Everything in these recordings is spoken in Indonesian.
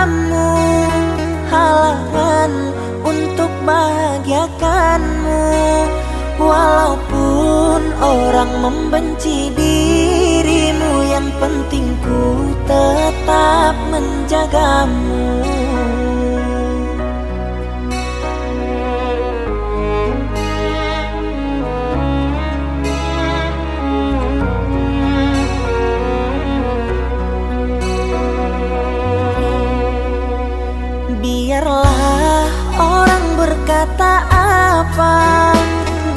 kamu, halangan untuk bahagiakanmu. Walaupun orang membenci dirimu, yang penting ku tetap menjagamu. Biarlah orang berkata apa,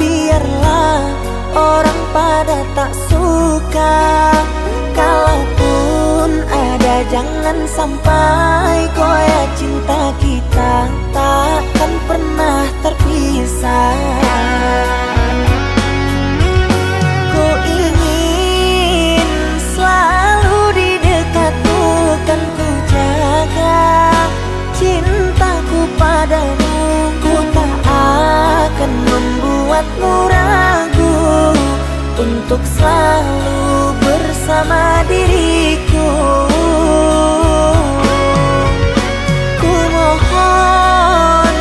biarlah orang pada tak suka. Kalaupun ada, jangan sampai koyak cinta kita takkan pernah terpisah. Ku ingin selalu di dekatmu, kan ku jaga cintaku padamu. Ku tak akan membuatmu ragu untuk selalu bersama diriku. Ku mohon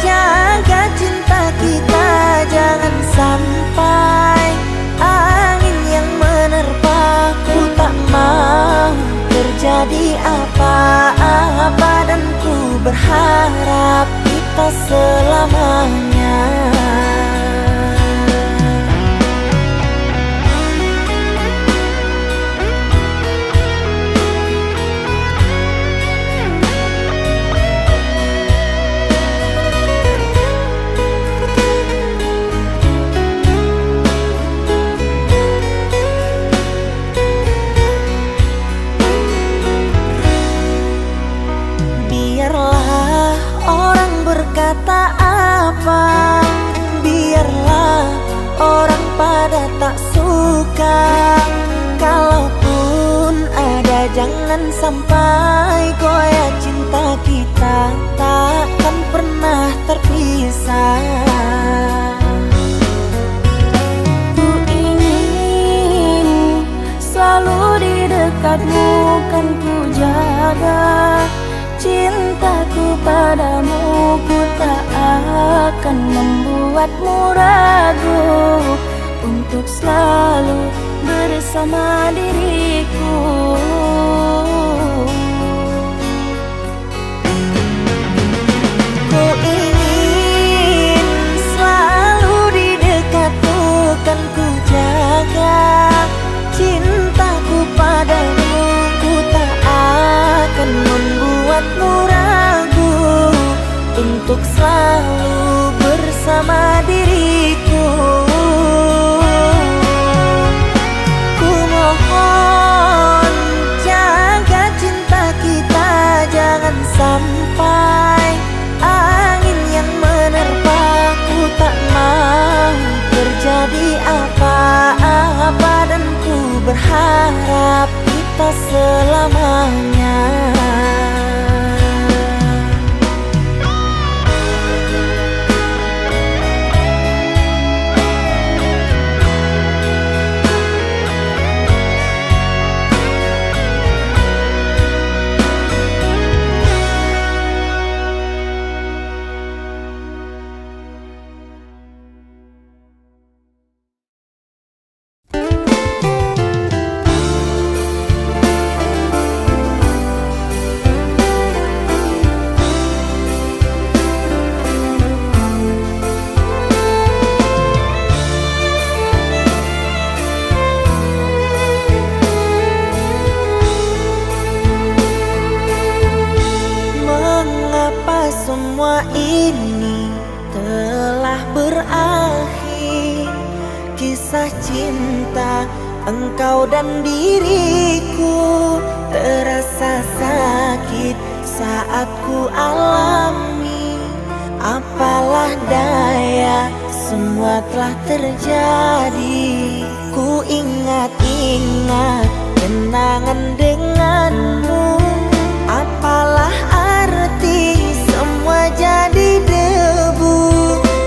jaga cinta kita, jangan sampai angin yang menerpa. Ku tak mau terjadi apa-apa, dan ku berharap kita selamanya. Biarlah orang berkata apa, biarlah orang pada tak suka. Kalaupun ada, jangan sampai koyak cinta kita takkan pernah terpisah. Ku ingin selalu di dekatmu, kan ku jaga cintaku padamu. Ku tak akan membuatmu ragu untuk selalu bersama diriku. Ku ingin selalu di dekatmu, kan ku jaga cintaku padamu. Ku tak akan membuatmu ragu untuk selalu bersama diriku. Ku mohon jaga cinta kita, jangan sampai angin yang menerpa. Ku tak mau terjadi apa-apa, dan ku berharap kita selamanya. Semua ini telah berakhir, kisah cinta engkau dan diriku terasa sakit saat ku alami. Apalah daya, semua telah terjadi. Ku ingat-ingat kenangan denganmu. Apalah arti semua jadi debu.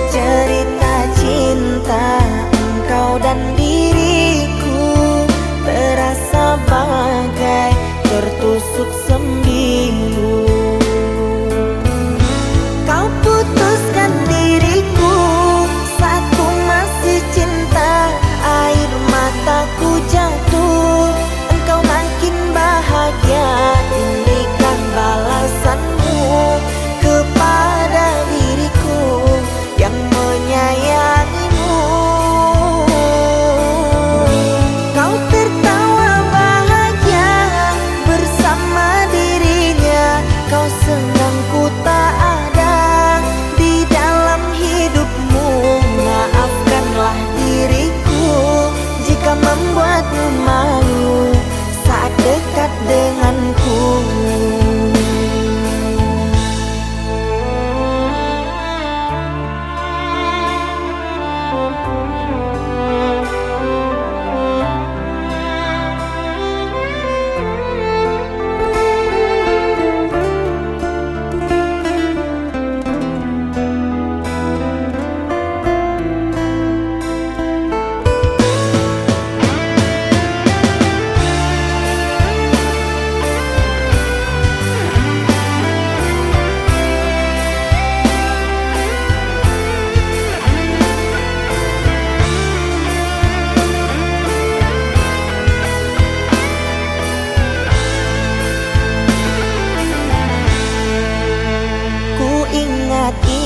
Cerita cinta engkau dan diriku terasa bagai tertusuk sembilu.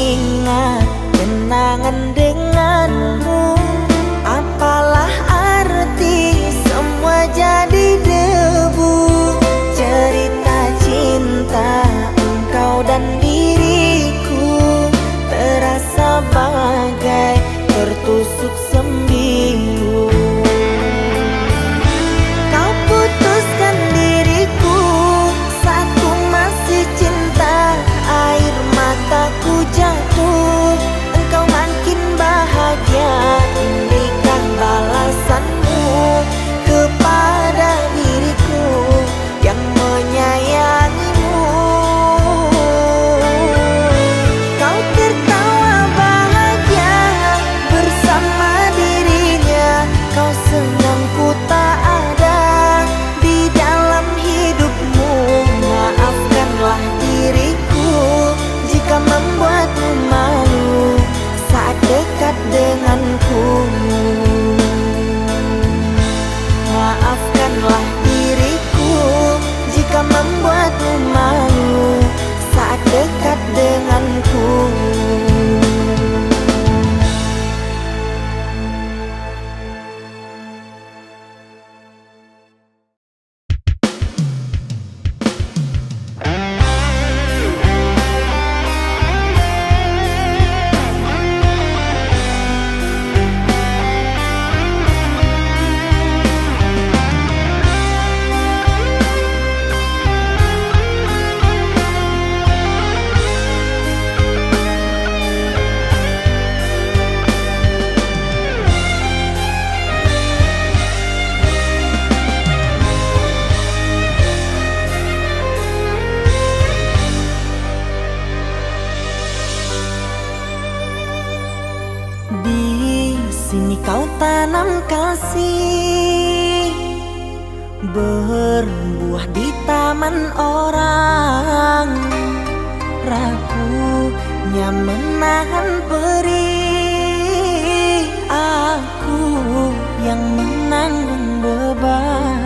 mengingat kenangan denganmu. Apalah arti semua jadi debu. Cerita cinta engkau dan diriku terasa bagai tertusuk sembilu. Kau putuskan diriku saat ku masih cinta. Air mataku jatuh, engkau makin bahagia. Inikah balasanmu kepada diriku yang menyayangimu. Kau tertawa bahagia bersama dirinya. Kau senang ku tak ada di dalam hidupmu. Maafkanlah diriku jika membuatmu malu saat dekat denganku. Maafkanlah diriku jika membuatmu malu saat dekat denganku. Di sini kau tanam kasih, berbuah di taman orang. Rapuhnya menahan perih, aku yang menanggung beban.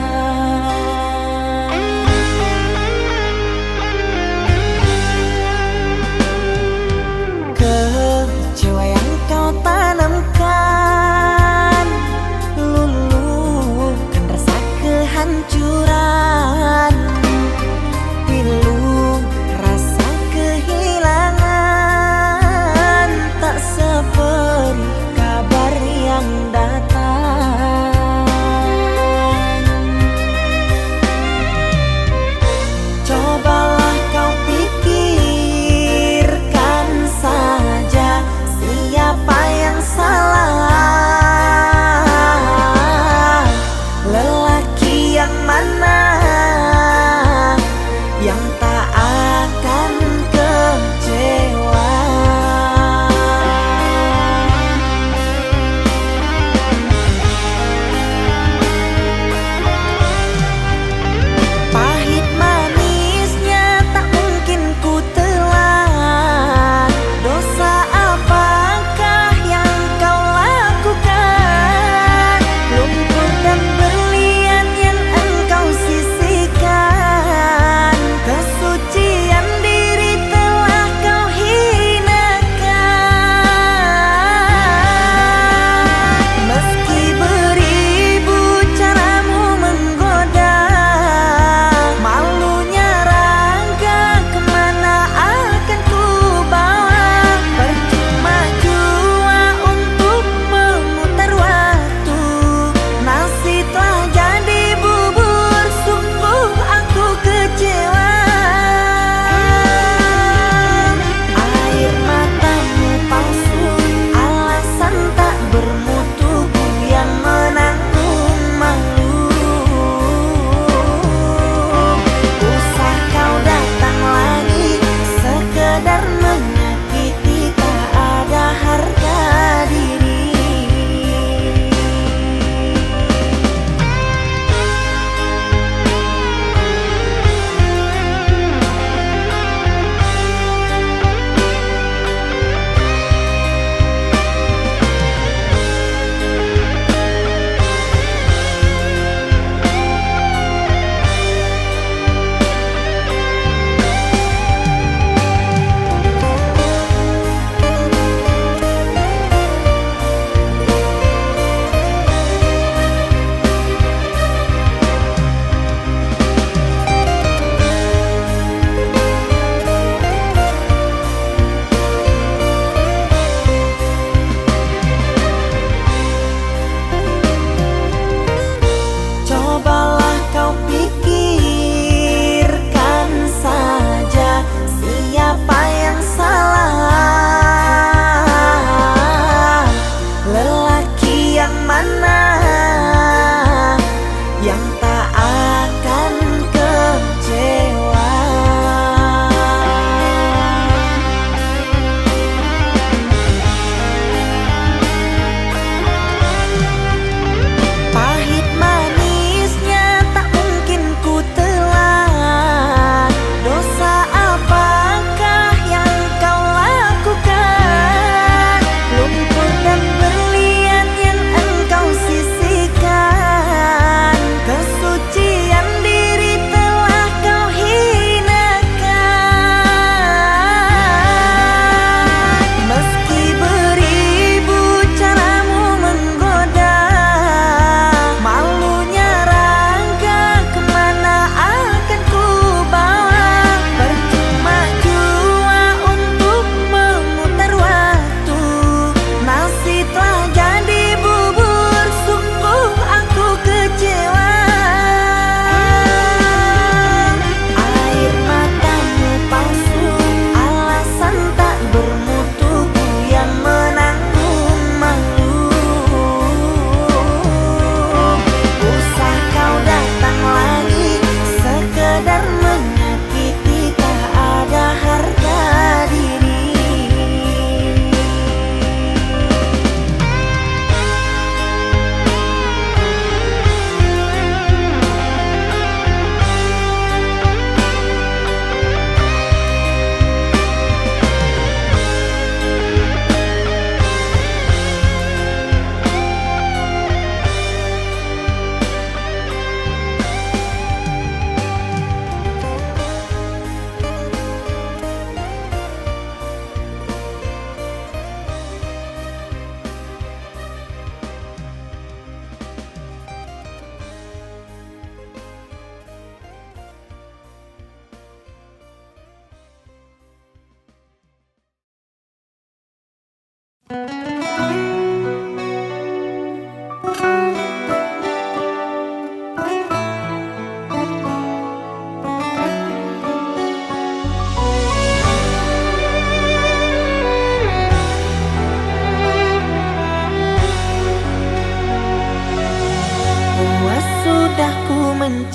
Kecewa yang kau tanamkan luluhkan rasa kehancuran. Pilu rasa kehilangan, tak seperti kabar yang datang.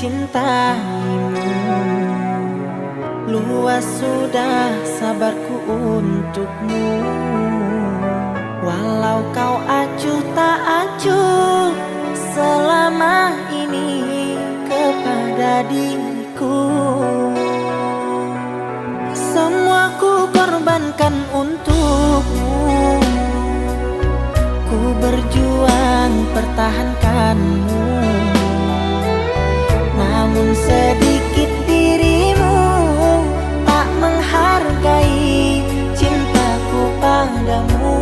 mencintaimu. Luas sudah sabarku untukmu. Walau kau acuh tak acuh selama ini kepada diriku. Semua ku korbankan untukmu. Ku berjuang pertahankanmu. Namun sedikit dirimu tak menghargai cintaku padamu.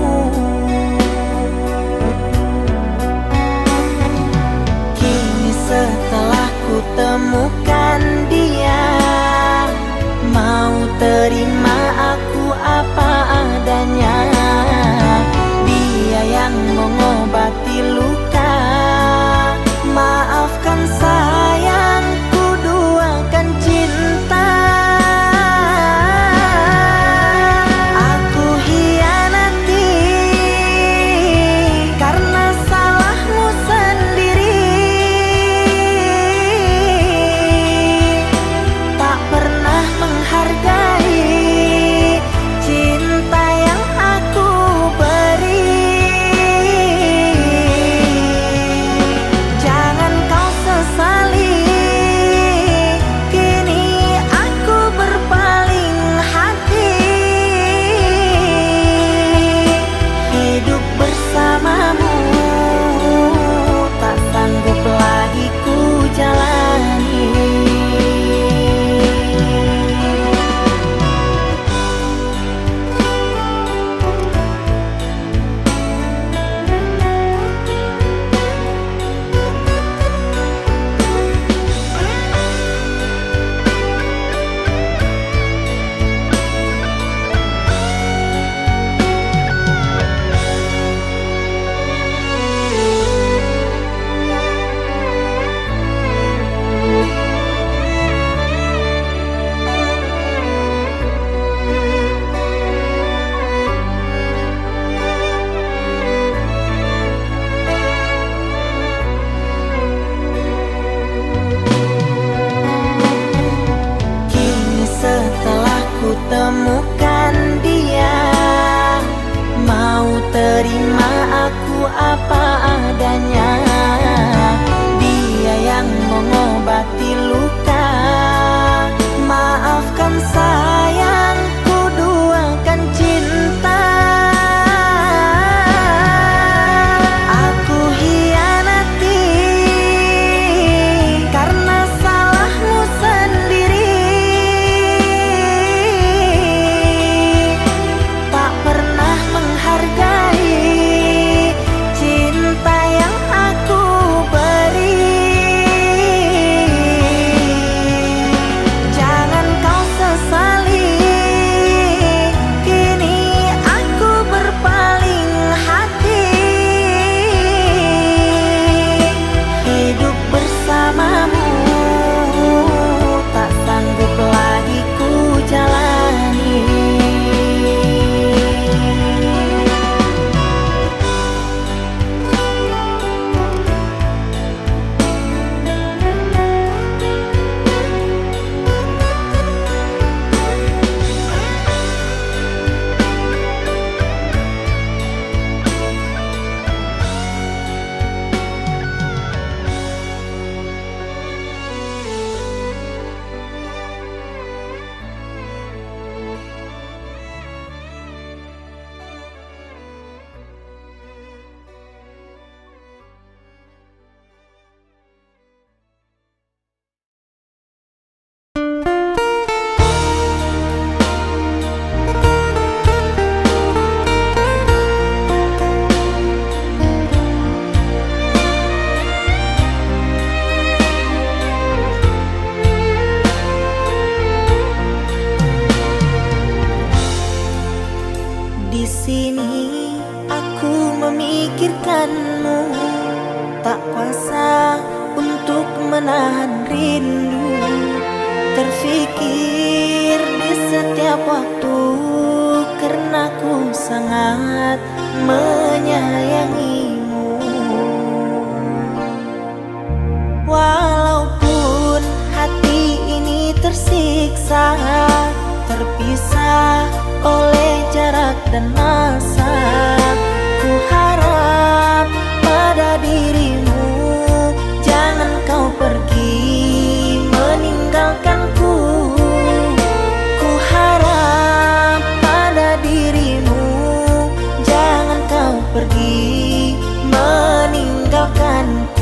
Kini setelah ku temukan dia, mau terima aku apa adanya. Dia yang mengobati luka. Maafkan sayang, ku duakan cinta. Aku hianati karena salahmu sendiri. Tak pernah menghargai cinta yang aku beri. Jangan kau sesali, kini aku berpaling hati. Hidup bersamamu tak sanggup lagi ku jalani. Setelah ku temukan dia, mau terima aku apa adanya. Dia yang mengobati luka. Maafkan sayang, ku duakan cinta. Aku hianati karena salahmu sendiri. Tak pernah menghargai cinta yang aku beri. Jangan kau sesali, kini aku berpaling hati. Hidup bersamamu tak sanggup lagi ku jalani. Di sini aku memikirkanmu, tak kuasa untuk menahan rindu. Terfikir di setiap waktu karena ku sangat menyayangimu. Walaupun rasa terpisah oleh jarak dan masa. Ku harap pada dirimu, jangan kau pergi meninggalkanku. Ku harap pada dirimu, jangan kau pergi meninggalkanku.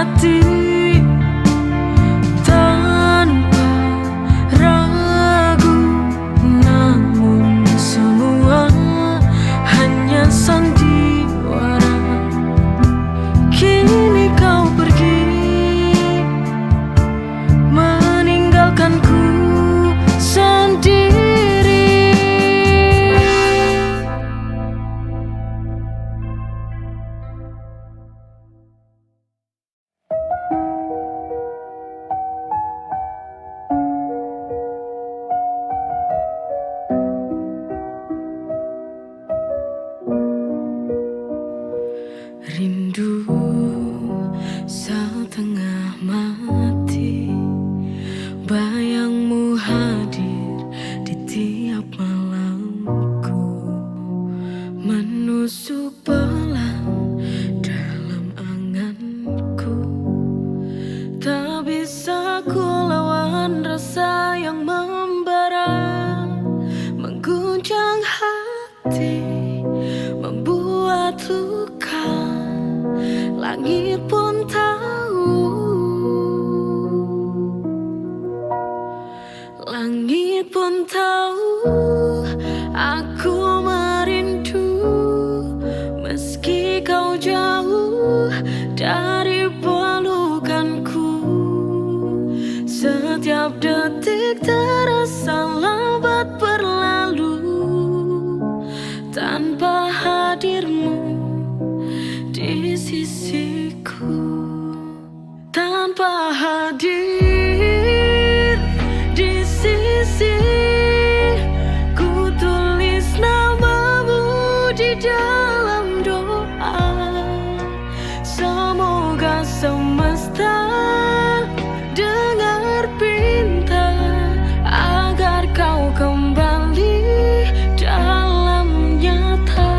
hati tanpa ragu, namun semua hanya sandiwara. Kini kau pergi meninggalkanku sendiri. Rindu setengah mati, bayangmu hadir di tiap malamku, menusuk pelan dalam anganku. Tak bisa ku lawan rasa yang membara, mengguncang hati, membuat luka. Langit pun tahu, langit pun tahu aku merindu. Meski kau jauh dari pelukanku, setiap detik terasa lambat berlalu tanpa hadirmu di sisiku. Tanpa hadir di sisi, ku tulis namamu di dalam doa. Semoga semesta dengar pinta agar kau kembali dalam nyata.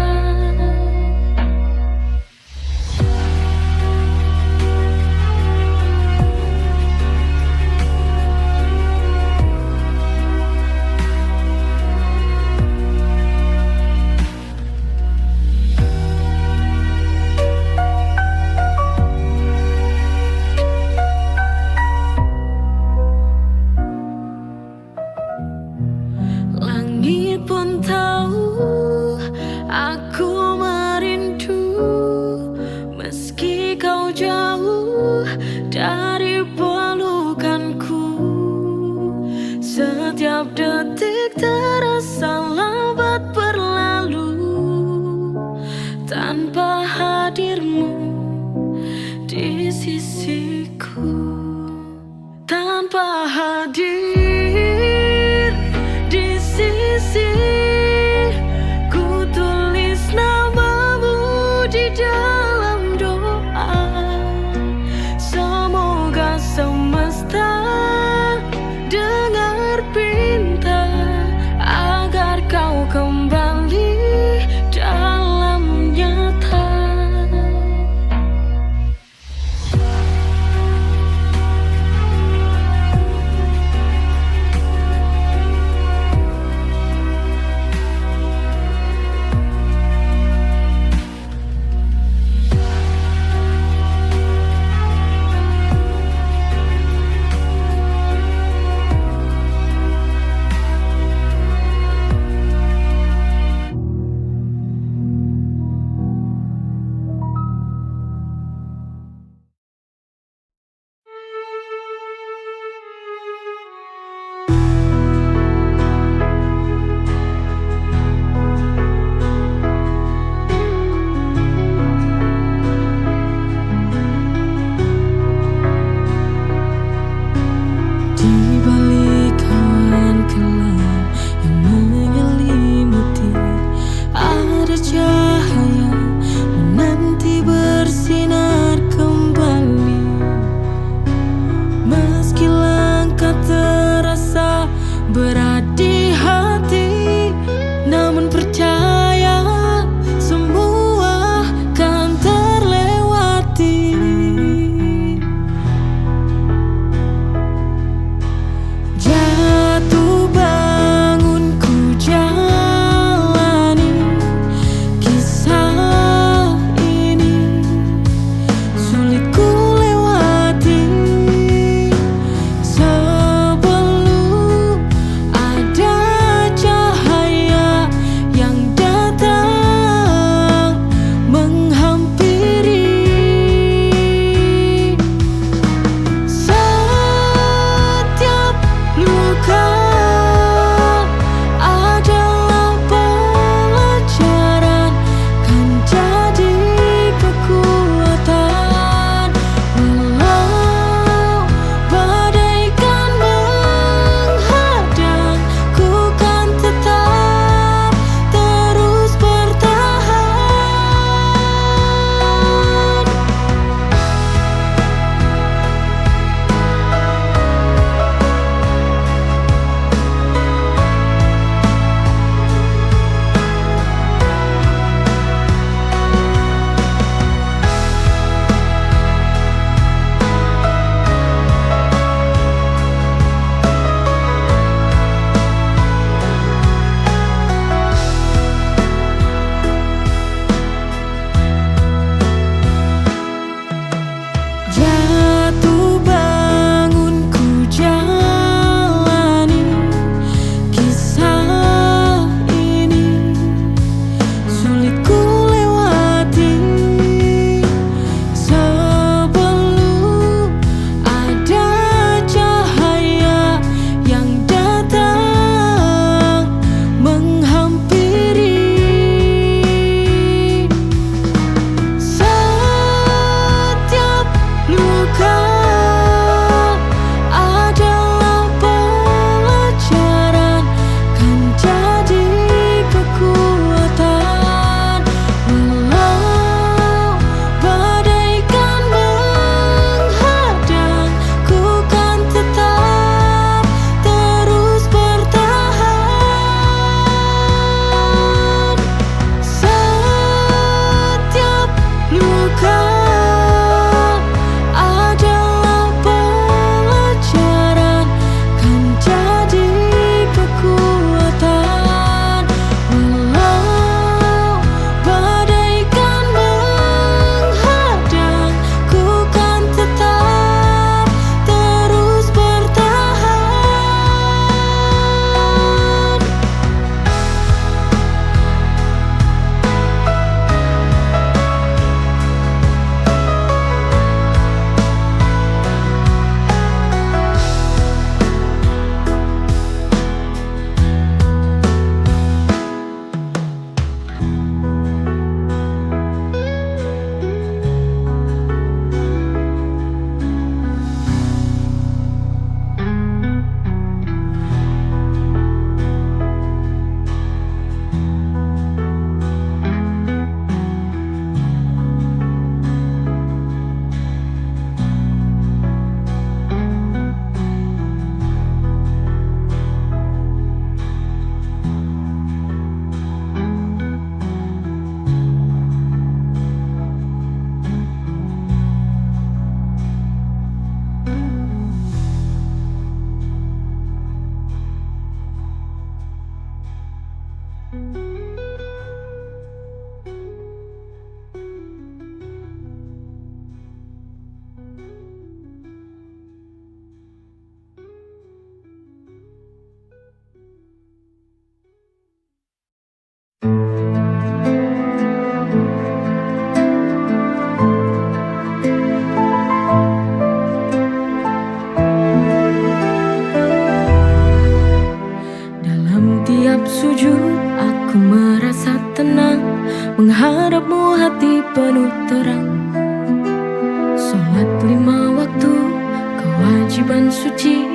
suci,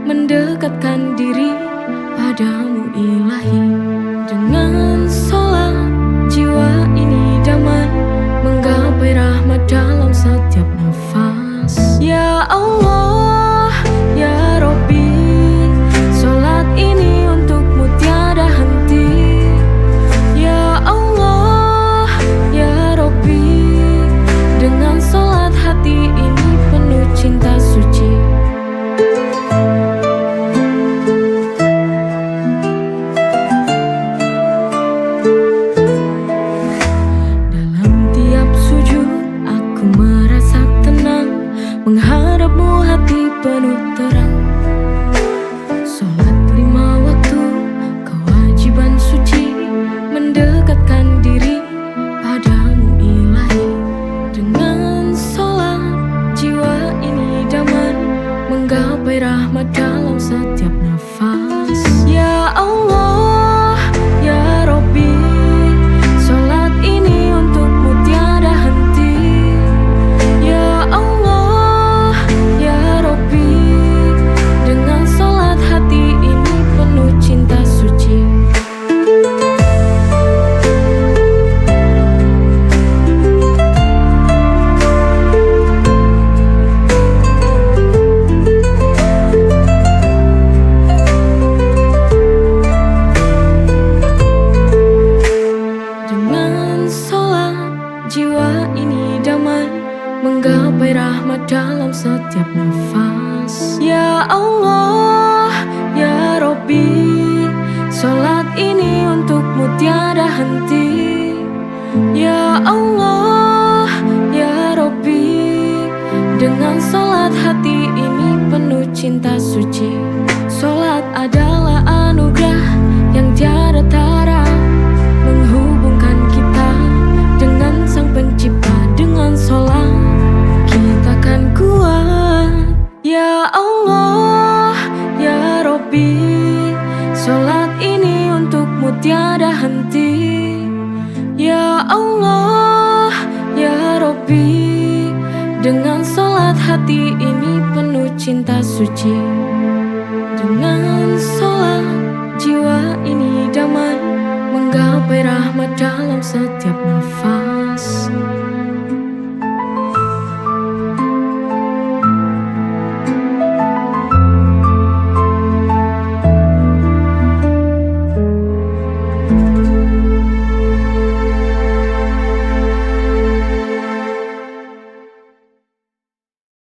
mendekatkan diri padamu ilahi. Dengan sholat jiwa ini damai, menggapai rahmat dalam setiap nafas. Ya Allah, ya Robbi, sholat ini untukmu tiada henti. Ya Allah, ya Robbi, dengan sholat hati ini penuh cinta suci. Menghadapmu hati penuh terang. Sholat 5 waktu, kewajiban suci, mendekatkan diri padamu ilahi. Dengan sholat jiwa ini damai, menggapai rahmat dalam setiap nafas. Ya Allah, ya Robbi, sholat ini untukmu tiada henti. Ya Allah, ya Robbi, dengan sholat hati ini penuh cinta suci. Dengan sholat jiwa ini damai, menggapai rahmat dalam setiap nafas. Ya Allah, ya Robbi, sholat ini untukmu tiada henti. Ya Allah, ya Robbi, dengan sholat hati ini penuh cinta suci. Sholat adalah anugerah yang tiada tara, menghubungkan kita dengan Sang Pencipta. Dengan sholat kita kan kuat. Ya Allah, ya Robbi, sholat ini untukmu tiada henti. Ya Allah, ya Robbi, dengan sholat hati ini penuh cinta suci. Dengan sholat jiwa ini damai, menggapai rahmat dalam setiap nafas.